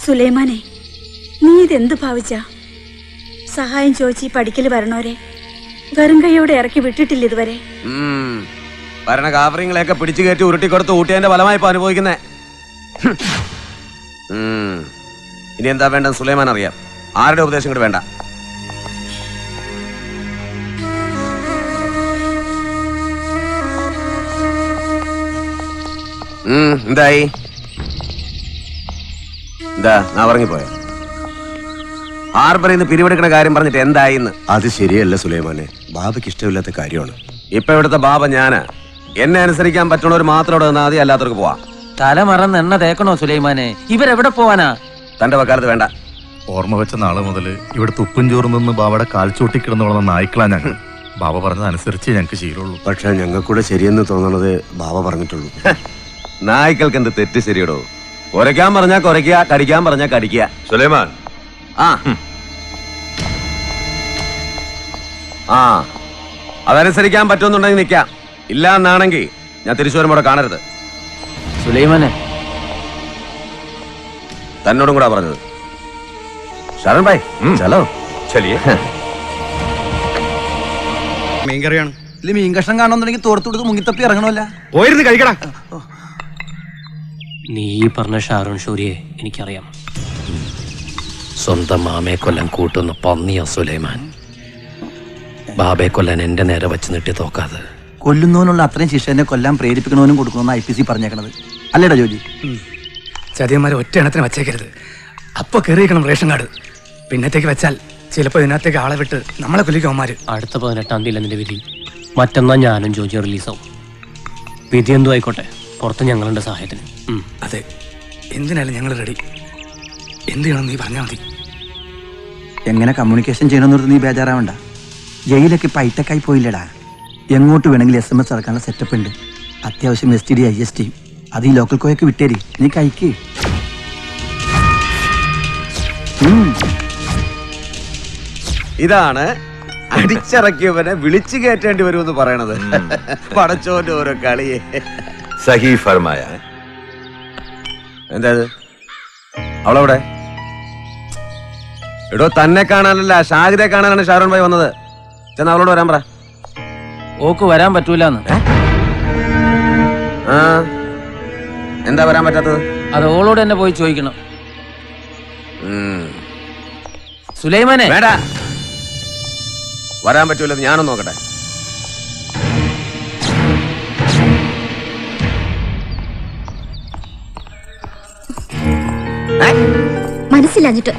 സുലൈമാനെ, നീ ഇതെന്ത് ഭാവിച്ച? സഹായം ചോദിച്ച് ഈ പഠിക്കല് വരണോരെ വെറും കൈയോടെ ഇറക്കി വിട്ടിട്ടില്ല ഇതുവരെ. ഭരണ കാവറിങ്ങളെയൊക്കെ പിടിച്ചു കയറ്റി ഉരുട്ടിക്കൊടുത്ത് ഊട്ടിയതിന്റെ ഫലമായി ഇപ്പൊ അനുഭവിക്കുന്നേ. ഇനി എന്താ വേണ്ടെന്ന് സുലൈമാൻ അറിയാം. ആരുടെ ഉപദേശം കൂടെ വേണ്ട. എന്തായി? എന്താ ഞാൻ ഉറങ്ങിപ്പോയ? ഹാർബറിൽ നിന്ന് പിരിവെടുക്കുന്ന കാര്യം പറഞ്ഞിട്ട് എന്തായിന്ന്? അത് ശരിയല്ല സുലൈമാനെ, ബാബയ്ക്ക് ഇഷ്ടമില്ലാത്ത കാര്യമാണ്. ഇപ്പൊ ഇവിടുത്തെ ബാബ ഞാനാ. എന്നെ അനുസരിക്കാൻ പറ്റുന്നവർ മാത്രം ഇവിടെ നിന്നാ മതി, അല്ലാത്തവർക്ക് പോവാ. തല മറന്ന് എണ്ണ തേക്കണോ സുലൈമാനെ? ഇവരെവിടെ പോവാനാ? തന്റെ വക്കാലത്ത് വേണ്ട. ഓർമ്മ വെച്ച നാളെ മുതൽ ഇവിടെ തുപ്പും ചോറും നിന്ന് ബാബയുടെ കാൽച്ചോട്ടി കിടന്നോളുന്ന നായ്ക്കളാ ഞങ്ങൾ. ബാബ പറഞ്ഞതനുസരിച്ച് ഞങ്ങൾക്ക് ശീലമുള്ളൂ. പക്ഷെ ഞങ്ങൾക്കൂടെ ശരിയെന്ന് തോന്നണത് ബാബ പറഞ്ഞിട്ടുള്ളൂ. നായ്ക്കൾക്ക് എന്ത് തെറ്റ് ശരിയടോ? കുരയ്ക്കാൻ പറഞ്ഞാ കുരയ്ക്കുക, കടിക്കാൻ പറഞ്ഞാ കടിക്കുക. സുലൈമാൻ, അതനുസരിക്കാൻ പറ്റുമെന്നുണ്ടെങ്കിൽ നിൽക്കാം. ഇല്ല എന്നാണെങ്കിൽ ഞാൻ തിരിച്ചു വരുമ്പോൾ കാണരുത്. സുലൈമാനെ, തന്നോടും കൂടെ പറഞ്ഞത്. ശരൺ ഭായ്, ചലോ ചലിയേ. മീൻകറിയാണ്. ഇതിൽ മീൻ കഷ്ണം കാണുന്നുണ്ടെങ്കിൽ തോർത്തു മുങ്ങിത്തപ്പി ഇറങ്ങണമല്ല. പോയിരുന്ന് കഴിക്കടാ. നീ പറഞ്ഞ ഷാരോൺ ഷൂരിയെ എനിക്കറിയാം. സ്വന്തം മാമയെ കൊല്ലാൻ കൂട്ടുന്ന പന്നിയാ സുലൈമാൻ. ബാബയെ കൊല്ലാൻ എന്റെ നേരെ വെച്ച് നീട്ടി തോക്കാതെ. കൊല്ലുന്നവനുള്ള അത്രയും ശിക്ഷ എന്നെ കൊല്ലാൻ പ്രേരിപ്പിക്കണവനും കൊടുക്കണമെന്ന് IPC പറഞ്ഞേക്കണത് അല്ലേടാ ജോജി? ചതിയന്മാരെ ഒറ്റ എണ്ണത്തിന് വച്ചേക്കരുത്. അപ്പൊ കയറിയിരിക്കണം റേഷൻ കാർഡ്. പിന്നത്തേക്ക് വെച്ചാൽ ചിലപ്പോൾ ഇതിനകത്തേക്ക് ആളെ വിട്ട് നമ്മളെ കൊല്ലിക്കവന്മാര്. അടുത്ത 18-ാം തീയതി നിന്റെ വിധി. മറ്റന്നാ ഞാനും ജോജി റിലീസാവും. വിധി എന്തോ ആയിക്കോട്ടെ, പുറത്ത് ഞങ്ങളുണ്ട് സഹായത്തിന്. അതെ, എന്തിനാലും ഞങ്ങൾ റെഡി. എന്ത് ചെയ്യണം നീ പറഞ്ഞാൽ മതി. എങ്ങനെ കമ്മ്യൂണിക്കേഷൻ ചെയ്യണമെന്നോർത്ത് നീ ബേജാറാവണ്ട. ജയിലൊക്കെ ഇപ്പം ഹൈടെക്കായി പോയില്ലടാ. എങ്ങോട്ട് വേണമെങ്കിൽ SMS ഇറക്കാനുള്ള സെറ്റപ്പ് ഉണ്ട്. അത്യാവശ്യം STD IST അത് ഈ ലോക്കൽ കോയൊക്കെ വിട്ടേരി. നീ കഴിക്ക്. ഇതാണ് അടിച്ചിറക്കിയവനെ വിളിച്ചു കയറ്റേണ്ടി വരുമെന്ന് പറയണത്. പടച്ചോന്റെ ഓരോ കളിയെ. സഹി ഫർമായ. എന്താ അവളവിടെ? എടോ, തന്നെ കാണാനല്ല ഷാഹിദെ കാണാനാണ് ഷാരോൺ ഭായ് വന്നത്. ചെന്ന് അവളോട് വരാൻ പറ. ഓക്ക് വരാൻ പറ്റൂലെന്ന്. എന്താ വരാൻ പറ്റാത്തത്? അത് ഓളോട് തന്നെ പോയി ചോദിക്കണം. സുലൈമാനെ, വേണ്ട, വരാൻ പറ്റൂലെന്ന് ഞാനൊന്ന് നോക്കട്ടെ. മനസ്സിലാഞ്ഞിട്ട്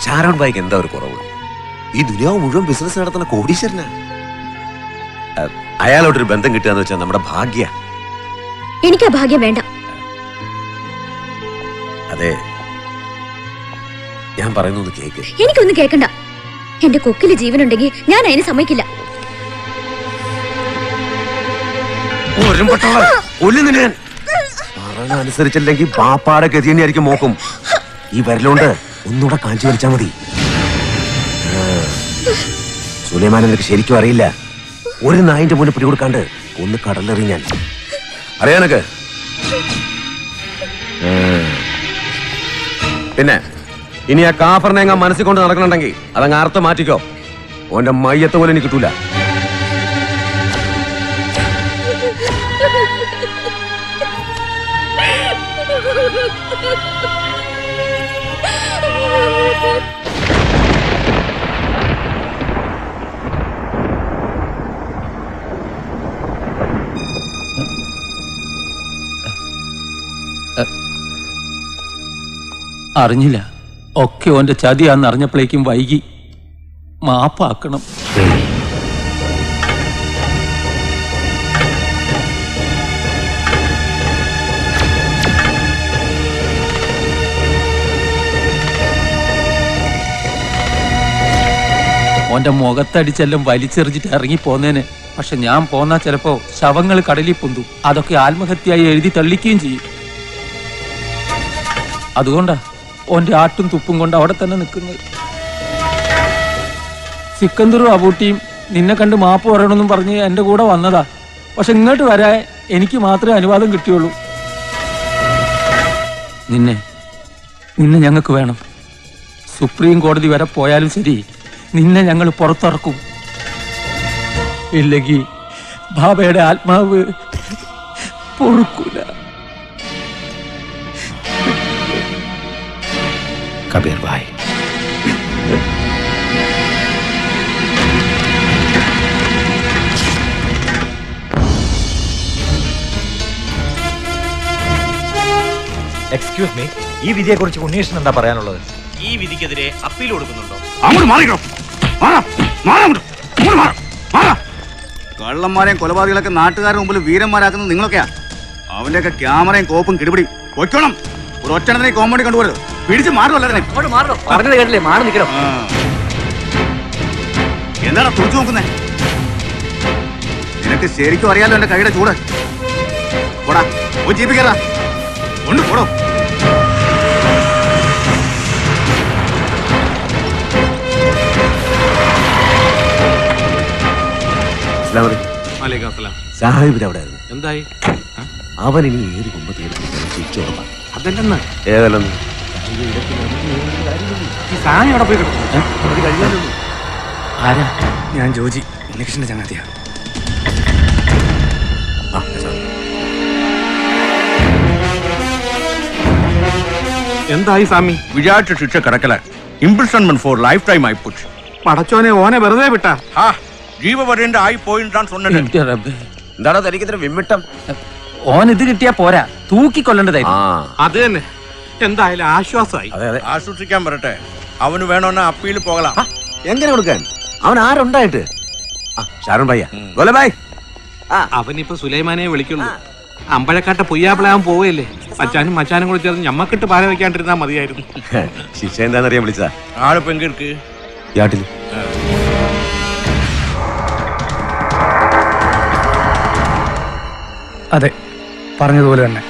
ഷാരോൺ ഭായിക്ക് എന്താ ഒരു കുറവ്? ഈ ദുനിയാവ് മുഴുവൻ ബിസിനസ് നടത്തുന്ന കോടീശ്വരനാ. അയാളോടൊരു ബന്ധം കിട്ടുകയെന്ന് വെച്ചാൽ നമ്മുടെ ഭാഗ്യ. എനിക്ക് ആ ഭാഗ്യം വേണ്ട. അതെ, ഞാൻ പറയുന്നൊന്ന് കേക്ക്. എനിക്കൊന്നും കേൾക്കണ്ട. എന്റെ കൊക്കില് ജീവനുണ്ടെങ്കിൽ ഞാൻ അതിന് സമ്മതിക്കില്ല. അനുസരിച്ചില്ലെങ്കിൽ പാപ്പാടെ ഗതി തന്നെയായിരിക്കും മോക്കും. ഈ വരലുകൊണ്ട് ഒന്നുകൂടെ കാഞ്ചി വലിച്ചാ മതി. സുലൈമാൻ എനിക്ക് ശരിക്കും അറിയില്ല. ഒരു നായിന്റെ മുന്നിൽ പിടികൊടുക്കാണ്ട് ഒന്ന് കടലെറിയാൻ അറിയാനൊക്കെ. പിന്നെ ഇനി ആ കാഫറിനെ അങ്ങ് മനസ്സിൽ കൊണ്ട് നടക്കണുണ്ടെങ്കിൽ അതങ്ങ് അർത്ഥം മാറ്റിക്കോ. ഓന്റെ മയ്യത്ത് പോലെ എനിക്ക് കിട്ടൂല. അറിഞ്ഞില്ല, ഒക്കെ ഓന്റെ ചതിയാന്ന് അറിഞ്ഞപ്പോഴേക്കും വൈകി. മാപ്പാക്കണം. ഓന്റെ മുഖത്തടിച്ചെല്ലാം വലിച്ചെറിഞ്ഞിട്ട് ഇറങ്ങിപ്പോന്നേന്. പക്ഷെ ഞാൻ പോന്നാ ചിലപ്പോ ശവങ്ങൾ കടലിൽ പൊന്തു. അതൊക്കെ ആത്മഹത്യയായി എഴുതി തള്ളിക്കുകയും ചെയ്യും. അതുകൊണ്ടാ ഓന്റെ ആട്ടും തുപ്പും കൊണ്ട് അവിടെ തന്നെ നിൽക്കുന്നത്. സിക്കന്ദറും അബൂട്ടിയും നിന്നെ കണ്ട് മാപ്പ് പറയണമെന്നും പറഞ്ഞ് എന്റെ കൂടെ വന്നതാ. പക്ഷെ ഇങ്ങോട്ട് വരാൻ എനിക്ക് മാത്രമേ അനുവാദം കിട്ടിയുള്ളൂ. നിന്നെ ഞങ്ങൾക്ക് വേണം. സുപ്രീം കോടതി വരെ പോയാലും ശരി, നിന്നെ ഞങ്ങൾ പുറത്തിറക്കും. ഇല്ലെങ്കിൽ ബാബയുടെ ആത്മാവ് പൊറുക്കൂല. കബീർ ഭായ്, എക്സ്ക്യൂസ് മീ, ഈ വിധിയെ കുറിച്ച് ഉണ്ണീഷൻ എന്താ പറയാനുള്ളത്? ഈ വിധിക്കെതിരെ അപ്പീൽ കൊടുക്കുന്നുണ്ടോ? അങ്ങോട്ട് മാറിക്കോ. കള്ളന്മാരെയും കൊലപാതകളൊക്കെ നാട്ടുകാരുടെ മുമ്പിൽ വീരന്മാരാക്കുന്നത് നിങ്ങളൊക്കെയാ. അവന്റെയൊക്കെ ക്യാമറയും കോപ്പും കിടിപിടി പൊയ്ക്കോണം. ഒരു ഒറ്റണത്തിനെ കോമ്പൗണ്ടി കൊണ്ടുപോകരുത്. പിടിച്ച് മാറുമല്ലേ? പറഞ്ഞത് കേട്ടില്ലേ? മാറി നിൽക്കണം. എന്താടാ തുറച്ചു നോക്കുന്നേ? നിനക്ക് ശരിക്കും അറിയാലോ എന്റെ കൈയുടെ ചൂട്. പോടാ, പോയി ജീപ്പ് കയറാ. കൊണ്ട് പോടോ. സാഹിബ് അവിടെ ആയിരുന്നു. എന്തായി? അവൻ ഇനി ഏത് കുമ്പത്തി തിരിച്ചു കൊടുക്കാം. അതല്ലെന്ന് ഏതല്ലെന്ന് ഈ സാധനം അവിടെ പോയി കിടക്കും. ആരാ? ഞാൻ ജോജി, ഉണ്ണികൃഷ്ണന്റെ ചങ്ങാതിയാ. എന്തായി സ്വാമി? വിചാരിച്ച ശിക്ഷ കിടക്കലാൻ. ഇംപ്രിസൺമെന്റ് ഫോർ ലൈഫ് ടൈം ആയി പുഷ്. പടച്ചോനെ, ഓനെ വെറുതെ വിട്ടാ? ജീവപര്യന്ത ആയി പോയിട്ടാണ് சொன்னேன். എന്റെ റബ്ബേ. എന്താണോ തനിക്കിത്ര വിമ്മിട്ടം? ഓൻ ഇത് കിട്ടിയാ പോരാ, തൂക്കിക്കൊല്ലേണ്ടതായിരുന്നു. അത് തന്നെ. എന്തായാലും ആശ്വാസമായി. അതെ അതെ. ആശ്വസിക്കാൻ വരട്ടെ. അവന് വേണമെന്ന് അപ്പീൽ പോകലാം. എങ്ങനെ കൊടുക്കാൻ? അവൻ ആരുണ്ടായിട്ട്? ഷാരൂൺ ഭായ്യ, ഗോലെ ഭായ്. അവനിപ്പോ സുലൈമാനെ വിളിക്കുള്ളൂ. അമ്പഴക്കാട്ട പൊയ്യാപ്പിളാൻ പോവല്ലേ. മച്ചാനും മച്ചാനും കൂടെ ചേർന്ന് ഞമ്മക്കിട്ട് പാല വെക്കാണ്ടിരുന്നാ മതിയായിരുന്നു. ശിക്ഷ എന്താണെന്നറിയാൻ വിളിച്ചതാ. ആള് പെങ്കിർക്ക് യാട്ടിൽ അതെ, പറഞ്ഞതുപോലെ തന്നെ.